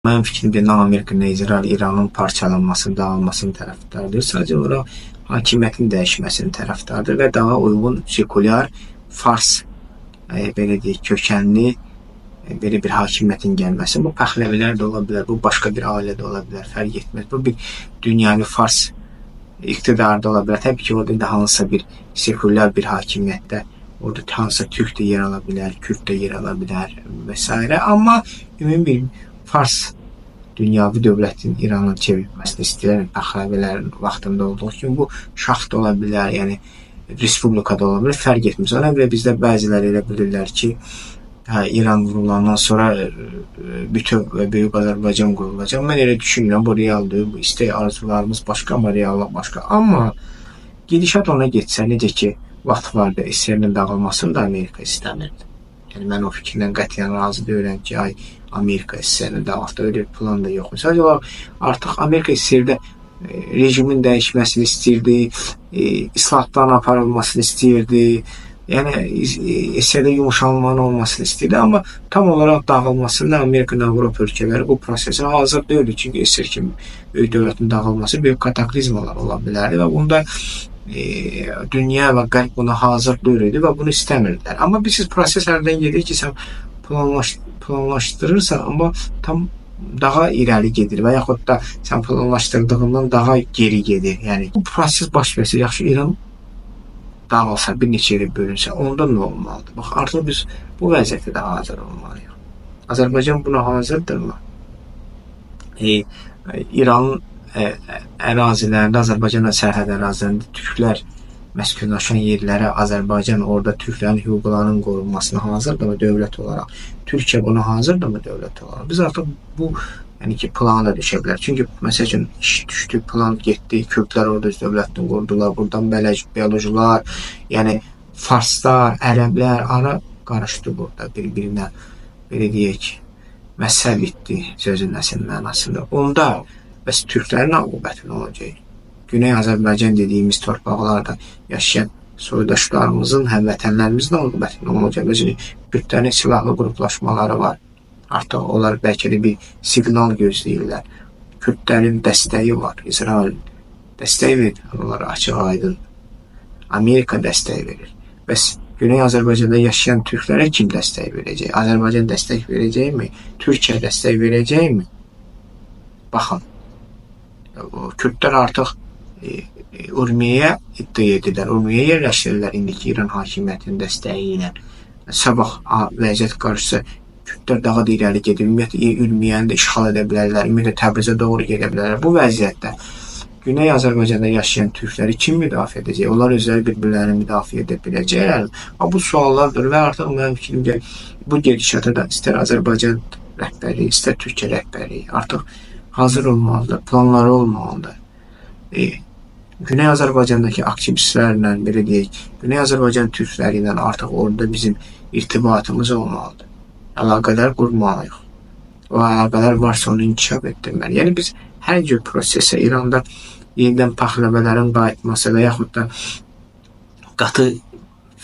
Mənim fikrimcə nə Amerika, nə İsrail İranın parçalanmasının, dağılmasının tərəfdardır. Sadəcə olaraq hakimiyyətin dəyişməsinin tərəfdardır və daha uyğun sekulyar fars belə deyək, kökənli belə bir hakimiyyətin gəlməsi. Bu Pəhləvilər də ola bilər, bu başqa bir ailə də ola bilər, fərq etməz. Bu bir dünyavi fars iqtidarı da ola bilər. Təbii ki, orada da hansısa bir sekulyar bir hakimiyyətdə orada hansısa türk də yer ala bilər, kürd də yer ala bilər və s. Amma ümumi bir fars dünyavi dövlətin İranın çevrilməsini istəyirlər. Pəhləvilərin vaxtında olduğu kimi bu şah da ola bilər, yəni respublikada ola bilər, fərq etməz. Ona görə bizdə bəziləri elə bilirlər ki, İran vurulandan sonra bütöv və Böyük Azərbaycan qurulacaq. Mən elə düşünürəm, bu realdır. Bu istək arzularımız başqa, amma reallıq başqa. Amma gedişat ona getsə, necə ki, vaxt vardı, SSR-nin dağılmasını da Amerika istəmirdi. Yəni, mən o fikirlə qətiyyən razı deyirəm ki, Amerika SSR-ni dağıldı, öyle bir plan da yox. Sadəcə olaraq artıq Amerika SSR-də rejimin dəyişməsini istəyirdi, islahatların aparılmasını istəyirdi. Yəni, SSR-də yumuşalmanın olmasını istəyirdi, amma tam olaraq dağılmasında Amerika və Avropa ölkələri bu prosesə hazır deyildi. Çünki SSR kimi böyük dövlətin dağılması böyük kataklizmalar ola bilərdi və bunda dünya və qərb buna hazır deyildi və bunu istəmirdilər. Amma biz proses hərdən gedir ki, sən planlaşdırırsan, amma tam daha irəli gedir və yaxud da sən planlaşdırdığından daha geri gedir. Yəni, bu proses baş versə, yaxşı İran dağılsa, bir neçə yerə bölünsə, onda nə olmalıdır? Bax, artıq biz bu vəziyyətə də hazır olmalıyıq. Azərbaycan buna hazırdırmı? İranın ərazilərində, Azərbaycanla sərhəd ərazilərində türklər məskunlaşan yerlərə Azərbaycan orada türklərin hüquqlarının qorunmasına hazırdırmı dövlət olaraq? Türkiyə buna hazırdırmı dövlət olaraq? Biz artıq bu yəni ki, plana da düşə bilər. Çünki məsəl üçün iş düşdü, plan getdi, Kürdlər orada öz dövlətini qurdular, buradan biolojular, yəni farslar, ərəblər, ara qarışdı burada bir-birinə, belə deyək, məsəl bitdi sözün əsl mənasında. Onda bəs türklərin aqibəti nə olacaq? Güney Azərbaycan dediyimiz torpaqlarda yaşayan soydaşlarımızın, həmvətənlərimizin aqibəti nə olacaq? Özünü Kürdlərin silahlı qruplaşmaları var. Artıq onlar bəlkə də bir siqnal gözləyirlər. Kürdlərin dəstəyi var, İsrail dəstəyi verir, onlara açıq aydın. Amerika dəstəyi verir. Bəs Güney Azərbaycanda yaşayan türklərə kim dəstək verəcək? Azərbaycan dəstək verəcəkmi? Türkiyə dəstək verəcəkmi? Baxın, Kürdlər artıq Urmiyə iddia edirlər, Urmiyə yerləşdirirlər indiki İran hakimiyyətinin dəstəyi ilə. Sabah vəziyyət qarşısı Kürdlər daha da irəli gedir, ümumiyyətlə Ürmiyəni də işğal edə bilərlər, ümumiyyətlə Təbrizə doğru gedə bilərlər. Bu vəziyyətdə Güney Azərbaycanda yaşayan türkləri kim müdafiə edəcək? Onlar özləri bir-birlərini müdafiə edə biləcəklər. Bu suallardır və artıq mənim fikrimcə bu gedişata da istər Azərbaycan rəhbəri, istər Türkiyə rəhbəri artıq hazır olmalıdır, planları olmalıdır. Güney Azərbaycandakı aktivistlərlə, belə deyək, Güney Azərbaycan türkləri ilə artıq orada bizim irtibatımız olmalıdır. Əlaqələr qurmalıyıq. O əlaqələr varsa onu inkişaf etdirməli. Yəni biz hər cür prosesə İranda yenidən Pəhləvələrin qayıtması və yaxud da qatı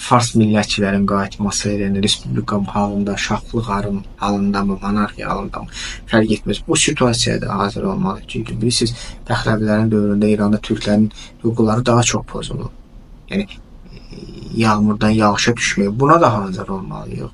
fars millətçilərin qayıtması, yəni respublika halında, şahlıq halında mı, monarxiya halında mı fərq etməz. Bu situasiyaya da hazır olmalı. Çünki bilirsiniz, Pəhləvələrin dövründə İranda türklərin hüquqları daha çox pozulur. Yəni yağmurdan yağışa düşmək. Buna da hazır olmalıyıq.